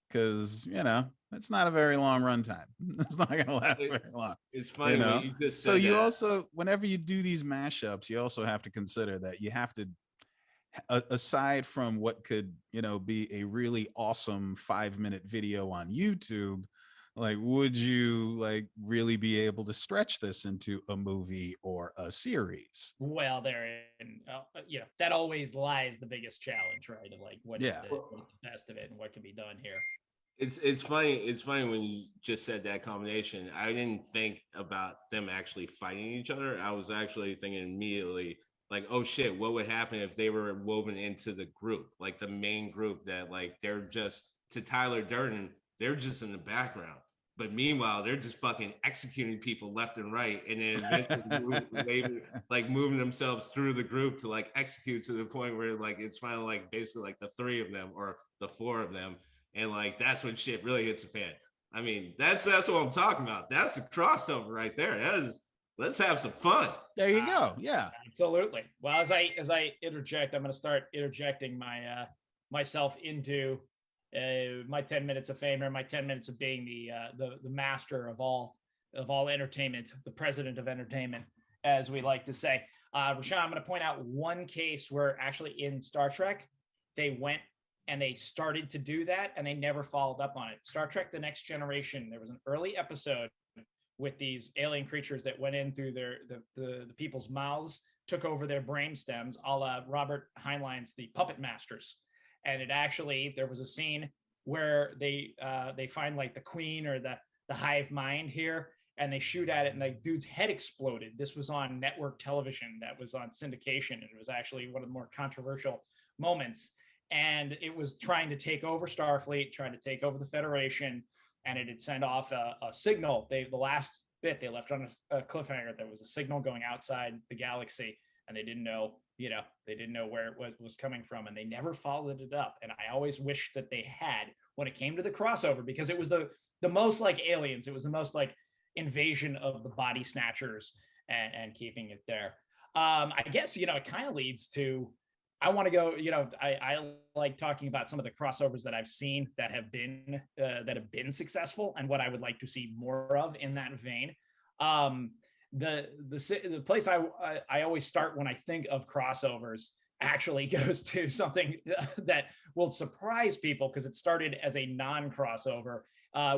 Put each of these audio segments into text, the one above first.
because it's not a very long runtime. It's not going to last very long. It's funny when you just said so you that. also, whenever you do these mashups, you also have to consider that you have to, aside from what could be a really awesome 5-minute video on YouTube, like, would you like really be able to stretch this into a movie or a series? Well, that always lies the biggest challenge, right? Of like, what is the best of it and what can be done here. It's funny. It's funny when you just said that combination. I didn't think about them actually fighting each other. I was actually thinking immediately, like, oh shit, what would happen if they were woven into the group, like the main group that like they're just, to Tyler Durden, they're just in the background. But meanwhile, they're just fucking executing people left and right, and then eventually moving themselves through the group to like execute to the point where like it's finally like basically like the 3 of them or the 4 of them, and like that's when shit really hits the fan. I mean, that's what I'm talking about. That's a crossover right there. Let's have some fun. There you go. Yeah, absolutely. Well, as I interject, I'm going to start interjecting myself into my 10 minutes of fame, or my 10 minutes of being the master of all entertainment, the president of entertainment, as we like to say. RaShaun, I'm going to point out one case where actually in Star Trek, they went and they started to do that and they never followed up on it. Star Trek: The Next Generation, there was an early episode with these alien creatures that went in through the people's mouths, took over their brain stems, a la Robert Heinlein's The Puppet Masters. And there was a scene where they find like the queen or the hive mind here, and they shoot at it, and the dude's head exploded. This was on network television, that was on syndication, and it was actually one of the more controversial moments. And it was trying to take over Starfleet, trying to take over the Federation, and it had sent off a signal. The last bit they left on a cliffhanger. There was a signal going outside the galaxy, and they didn't know where it was coming from, and they never followed it up. And I always wish that they had, when it came to the crossover, because it was the most like Aliens. It was the most like invasion of the body snatchers and keeping it there. I guess, it kind of leads to, I want to go, I like talking about some of the crossovers that I've seen that have been successful, and what I would like to see more of in that vein. The place I always start when I think of crossovers actually goes to something that will surprise people, because it started as a non-crossover,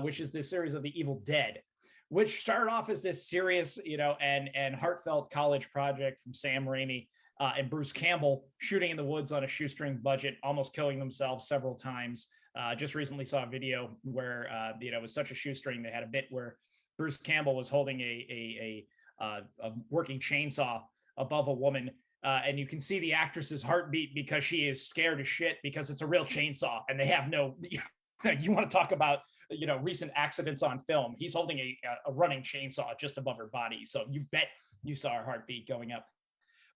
which is this series of The Evil Dead, which started off as this serious, and heartfelt college project from Sam Raimi and Bruce Campbell, shooting in the woods on a shoestring budget, almost killing themselves several times. Just recently saw a video where it was such a shoestring, they had a bit where Bruce Campbell was holding a working chainsaw above a woman, and you can see the actress's heartbeat because she is scared as shit, because it's a real chainsaw and they have no you want to talk about recent accidents on film. He's holding a running chainsaw just above her body, so you bet you saw her heartbeat going up.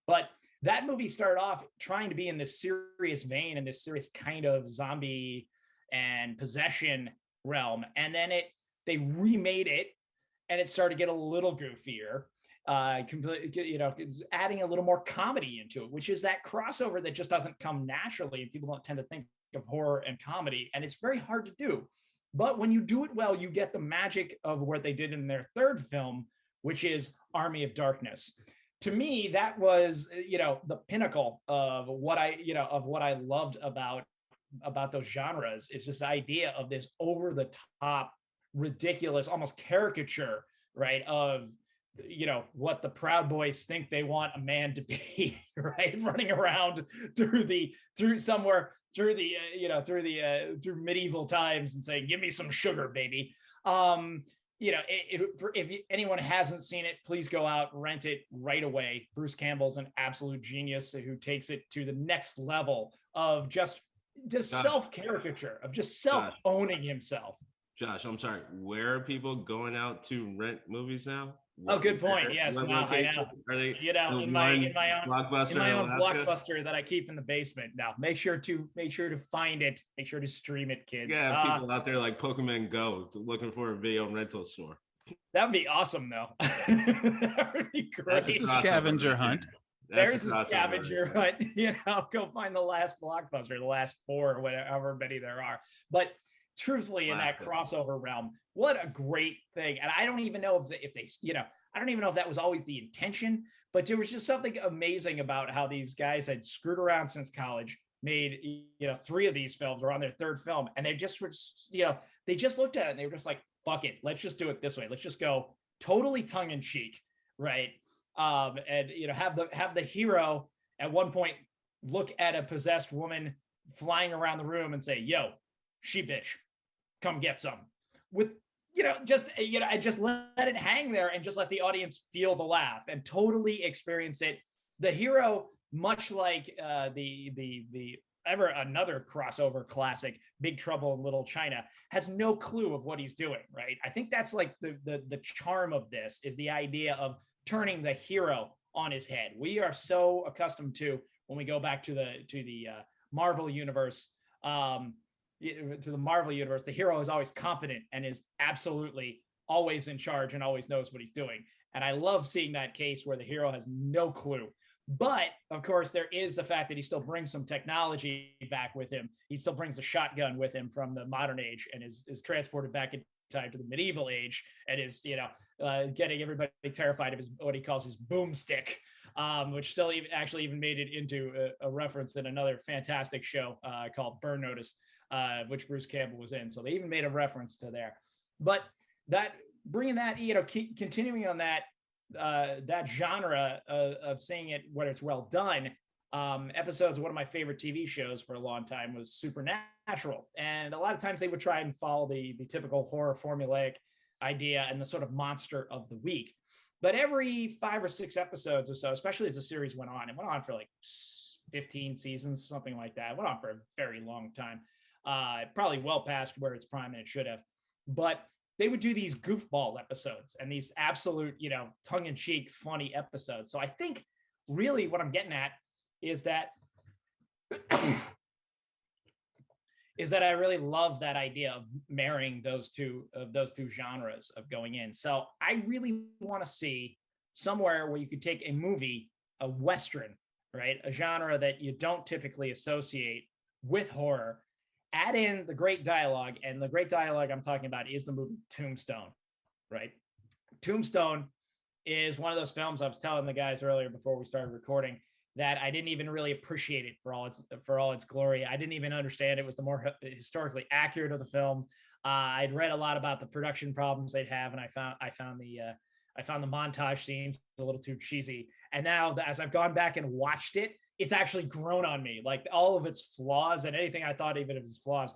But that movie started off trying to be in this serious vein, in this serious kind of zombie and possession realm, and then they remade it, and it started to get a little goofier, adding a little more comedy into it, which is that crossover that just doesn't come naturally, and people don't tend to think of horror and comedy, and it's very hard to do. But when you do it well, you get the magic of what they did in their third film, which is Army of Darkness. To me, that was, the pinnacle of what I loved about those genres. Is this idea of this over the top, ridiculous, almost caricature, right, of what the Proud Boys think they want a man to be, right, running around through medieval times and saying, "Give me some sugar, baby." If anyone hasn't seen it, please go out, rent it right away. Bruce Campbell's an absolute genius who takes it to the next level of just self-caricature, of just self-owning himself. Josh, I'm sorry. Where are people going out to rent movies now? Good point. Yes, I know. Are they in my own Blockbuster, Blockbuster that I keep in the basement. Now, make sure to find it. Make sure to stream it, kids. Yeah, people out there like Pokemon Go looking for a video rental store. That'd be awesome, though. That would be great. It's a scavenger hunt. That's There's a crossover scavenger right hunt. Go find the last blockbuster, the last 4 or whatever, however many there are. But truthfully, in that Alaska. crossover realm, what a great thing. And I don't even know if they, I don't even know if that was always the intention, but there was just something amazing about how these guys had screwed around since college, made 3 of these films, or on their 3rd film, and they just were, they just looked at it and they were just like, fuck it, let's just do it this way. Let's just go totally tongue in cheek, right? And have the hero at one point look at a possessed woman flying around the room and say, "Yo, she bitch, come get some." With I just let it hang there and just let the audience feel the laugh and totally experience it. The hero, much like the ever another crossover classic, Big Trouble in Little China, has no clue of what he's doing, right? I think that's like the charm of this, is the idea of turning the hero on his head. We are so accustomed to, when we go back to the Marvel universe, the hero is always confident and is absolutely always in charge and always knows what he's doing. And I love seeing that case where the hero has no clue. But of course, there is the fact that he still brings some technology back with him. He still brings a shotgun with him from the modern age and is transported back in time to the medieval age, and is getting everybody terrified of his, what he calls his boomstick, which still even made it into a reference in another fantastic show called Burn Notice, which Bruce Campbell was in. So they even made a reference to there. But that, bringing that, continuing on that genre of seeing it where it's well done. Episodes of one of my favorite TV shows for a long time was Supernatural, and a lot of times they would try and follow the typical horror formulaic idea and the sort of monster of the week. But every 5 or 6 episodes or so, especially as the series went on, it went on for like 15 seasons, something like that. It went on for a very long time, probably well past where its prime and it should have. But they would do these goofball episodes and these absolute, tongue-in-cheek, funny episodes. So I think really what I'm getting at is that I really love that idea of marrying those two genres of going in. So I really want to see somewhere where you could take a movie, a Western, right? A genre that you don't typically associate with horror, add in the great dialogue, and the great dialogue I'm talking about is the movie Tombstone, right? Tombstone is one of those films, I was telling the guys earlier before we started recording, that I didn't even really appreciate it for all its glory. I didn't even understand it was the more historically accurate of the film. I'd read a lot about the production problems they'd have, and I found the montage scenes a little too cheesy. And now, as I've gone back and watched it, it's actually grown on me. Like, all of its flaws and anything I thought even of its flaws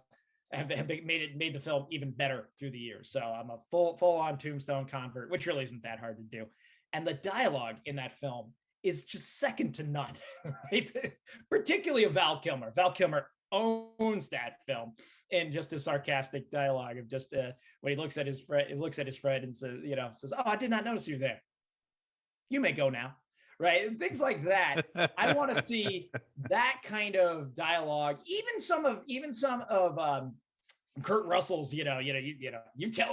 have made the film even better through the years. So I'm a full on Tombstone convert, which really isn't that hard to do. And the dialogue in that film is just second to none, right? Particularly of Val Kilmer. Val Kilmer owns that film in just his sarcastic dialogue of just when he looks at his friend, and says, "Oh, I did not notice you there. You may go now." Right? And things like that. I want to see that kind of dialogue. Even some of Kurt Russell's, you tell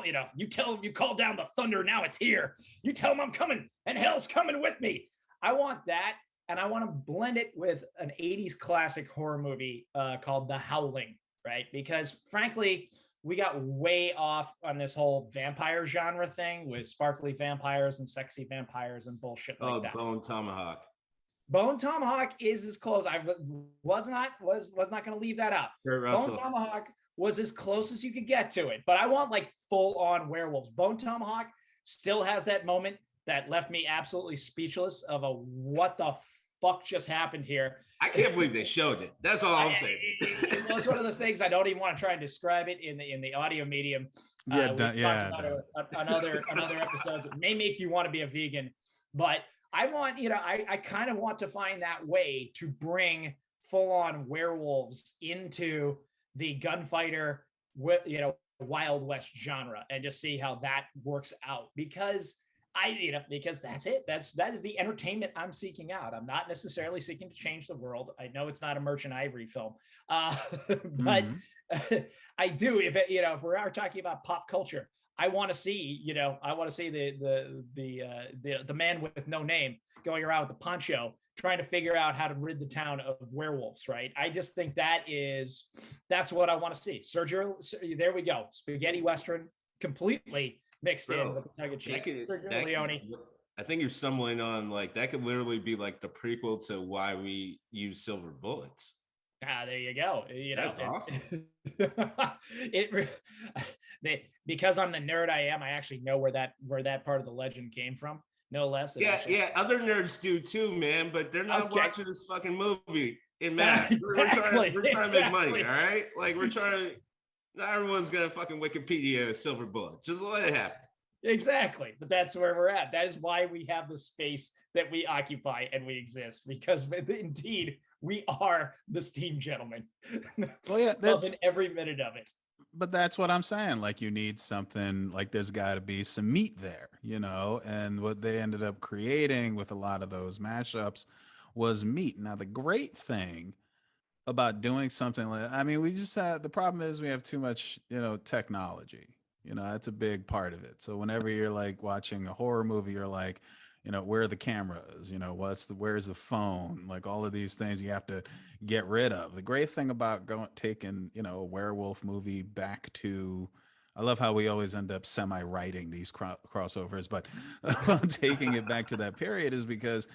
him, you call down the thunder, now it's here. You tell him I'm coming and hell's coming with me. I want that, and I want to blend it with an 80s classic horror movie called The Howling, right? Because frankly, we got way off on this whole vampire genre thing with sparkly vampires and sexy vampires and bullshit like that. Bone Tomahawk. Bone Tomahawk is as close. I was not going to leave that out. Bone Tomahawk was as close as you could get to it, but I want like full on werewolves. Bone Tomahawk still has that moment that left me absolutely speechless of what the fuck just happened here. I can't believe they showed it. That's all I'm saying. It's one of those things I don't even want to try and describe it in the audio medium. Another episode that may make you want to be a vegan, but I want, I kind of want to find that way to bring full on werewolves into the gunfighter, Wild West genre, and just see how that works out, because that's it. That is the entertainment I'm seeking out. I'm not necessarily seeking to change the world. I know it's not a Merchant Ivory film, but I do. If we are talking about pop culture, I want to see, the man with no name going around with the poncho trying to figure out how to rid the town of werewolves, right? I just think that's what I want to see. Sergio, there we go. Spaghetti Western completely mixed in with the tongue of cheek. Sergio Leone. I think you're stumbling on like that could literally be like the prequel to why we use silver bullets. There you go. That's awesome. Because I'm the nerd I am, I actually know where that part of the legend came from. No less. Yeah. Other nerds do too, man, but they're not watching this fucking movie in mass. Exactly, we're trying to make money, all right? Like we're trying to. Not everyone's gonna fucking Wikipedia silver bullet. Just let it happen. Exactly, but that's where we're at. That is why we have the space that we occupy and we exist, because indeed we are the steam gentlemen. Well, yeah, loving every minute of it. But that's what I'm saying. Like you need something like there's got to be some meat there, and what they ended up creating with a lot of those mashups was meat. Now, the great thing about doing something like, I mean, we just had, the problem is we have too much, technology, that's a big part of it. So whenever you're like watching a horror movie, you're like, where are the cameras, where's the phone, like all of these things you have to get rid of. The great thing about taking, a werewolf movie back to, I love how we always end up semi-writing these crossovers, but taking it back to that period is because,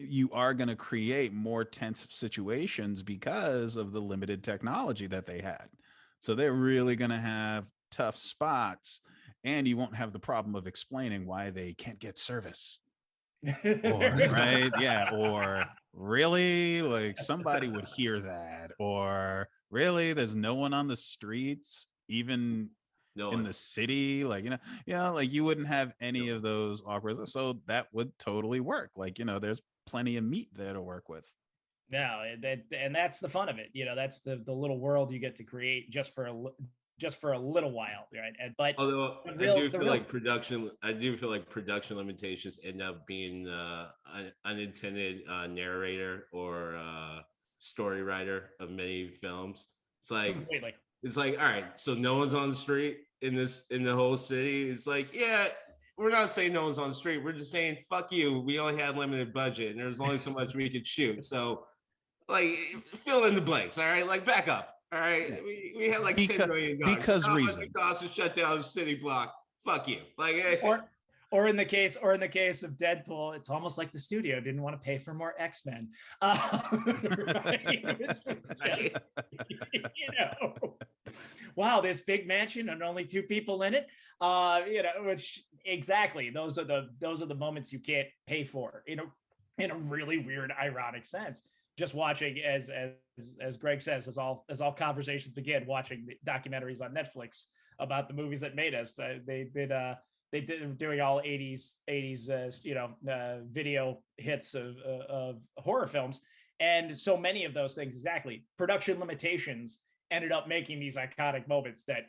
you are going to create more tense situations because of the limited technology that they had. So they're really going to have tough spots, and you won't have the problem of explaining why they can't get service. Or right, yeah, or really, like somebody would hear that, or really, there's no one on the streets, even in the city, like like you wouldn't have any of those awkward. So that would totally work. Like there's plenty of meat there to work with. No, and that's the fun of it. That's the little world you get to create just for a little while, right? But although I do feel like production limitations end up being an unintended narrator or story writer of many films. It's like completely. It's like, all right, so no one's on the street in the whole city. It's like, yeah, we're not saying no one's on the street. We're just saying, fuck you. We only had limited budget and there's only so much we could shoot. So like fill in the blanks. All right. Like back up. All right. Yeah. We had like $10 million. Because reasons. It costs to shut down the city block. Fuck you. Like or in the case of Deadpool, it's almost like the studio didn't want to pay for more X-Men. Right? Wow, this big mansion and only 2 people in it. Which exactly those are the moments you can't pay for in a really weird, ironic sense. Just watching, as Greg says, as all conversations begin, watching the documentaries on Netflix about the movies that made us. They did doing all 80s video hits of horror films, and so many of those things, exactly, production limitations ended up making these iconic moments that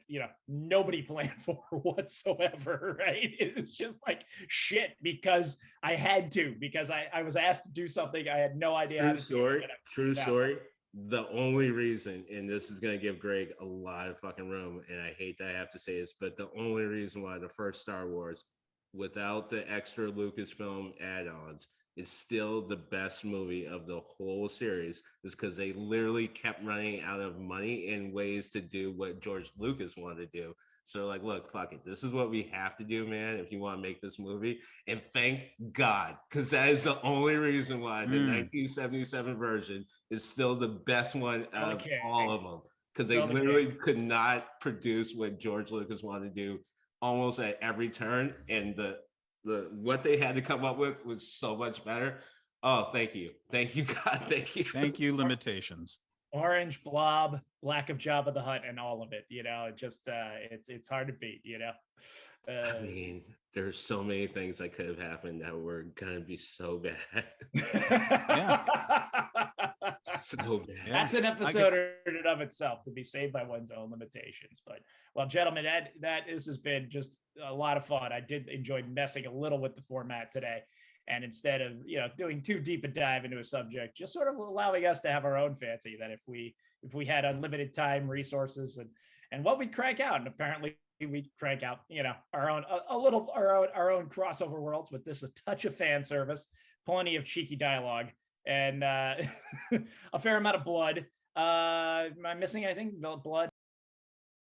nobody planned for whatsoever, right? It was just like shit because I had to, because I was asked to do something I had no idea how to do. True story. The only reason, and this is going to give Greg a lot of fucking room, and I hate that I have to say this, but the only reason why the first Star Wars, without the extra Lucasfilm add-ons, is still the best movie of the whole series is because they literally kept running out of money and ways to do what George Lucas wanted to do. So like, look, fuck it. This is what we have to do, man, if you want to make this movie. And thank God, because that is the only reason why the 1977 version is still the best one of all of them. Because they literally could not produce what George Lucas wanted to do almost at every turn. And the what they had to come up with was so much better. Oh, thank you, God, thank you. Limitations. Orange Blob, lack of Jabba the Hutt, and all of it. It's hard to beat. I mean, there's so many things that could have happened that were gonna be so bad. Yeah. So bad. That's an episode in and of itself, to be saved by one's own limitations. But well, gentlemen, this has been just a lot of fun. I did enjoy messing a little with the format today, and instead of doing too deep a dive into a subject, just sort of allowing us to have our own fancy. That if we had unlimited time, resources, and what we'd crank out, and apparently we'd crank out our own crossover worlds with this a touch of fan service. plenty of cheeky dialogue, and a fair amount of blood. Am I missing anything? Blood,